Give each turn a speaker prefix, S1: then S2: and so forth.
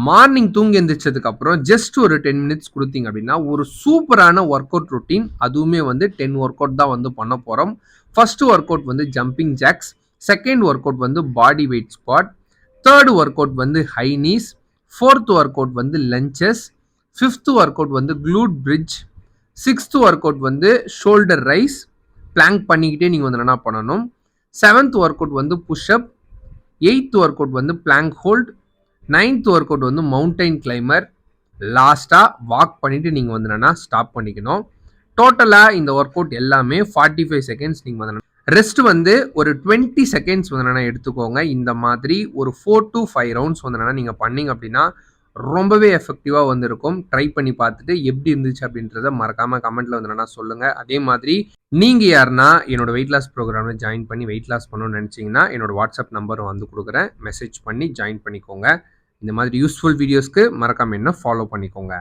S1: Morning தூங்கி எந்திரிச்சதுக்கு அப்புறம் just ஒரு 10 மினிட்ஸ் கொடுத்தீங்க அப்படின்னா ஒரு சூப்பரான ஒர்க் அவுட் ரொட்டீன். அதுவுமே வந்து 10 ஒர்க் அவுட் தான் வந்து பண்ண போறோம். ஃபர்ஸ்ட் ஒர்க் அவுட் வந்து jumping jacks, second workout வந்து body weight squat, third workout வந்து high knees, fourth workout வந்து லஞ்சஸ், ஃபிஃப்த் ஒர்க் அவுட் வந்து glute bridge, sixth workout வந்து ஷோல்டர் ரைஸ் பிளாங்க் பண்ணிக்கிட்டே நீங்கள் வந்து என்ன பண்ணணும். செவன்த் ஒர்க் அவுட் வந்து புஷ்அப், எயித் ஒர்க் அவுட் வந்து plank hold, ninth workout வந்து மவுண்டைன் கிளைமர், லாஸ்ட்டாக வாக் பண்ணிவிட்டு நீங்கள் வந்து என்னென்னா ஸ்டாப் பண்ணிக்கணும். டோட்டலாக இந்த ஒர்க் அவுட் எல்லாமே 45 செகண்ட்ஸ் நீங்கள் வந்து ரெஸ்ட் வந்து ஒரு 20 செகண்ட்ஸ் வந்து என்னென்னா எடுத்துக்கோங்க. இந்த மாதிரி ஒரு 4 to 5 ரவுண்ட்ஸ் வந்து என்னென்னா நீங்கள் பண்ணீங்க அப்படின்னா ரொம்பவே எஃபெக்டிவாக வந்து இருக்கும். ட்ரை பண்ணி பார்த்துட்டு எப்படி இருந்துச்சு அப்படின்றத மறக்காமல் கமெண்ட்டில் வந்து என்னென்னா சொல்லுங்கள். அதே மாதிரி நீங்கள் யாருன்னா என்னோட வெயிட் லாஸ் ப்ரோக்ராமில் ஜாயின் பண்ணி வெயிட் லாஸ் பண்ணணும்னு நினச்சிங்கன்னா என்னோட வாட்ஸ்அப் நம்பர் வந்து கொடுக்குறேன். மெசேஜ் பண்ணி ஜாயின் பண்ணிக்கோங்க. இந்த மாதிரி யூஸ்ஃபுல் வீடியோஸ்க்கு மறக்காம என்ன ஃபாலோ பண்ணிக்கோங்க.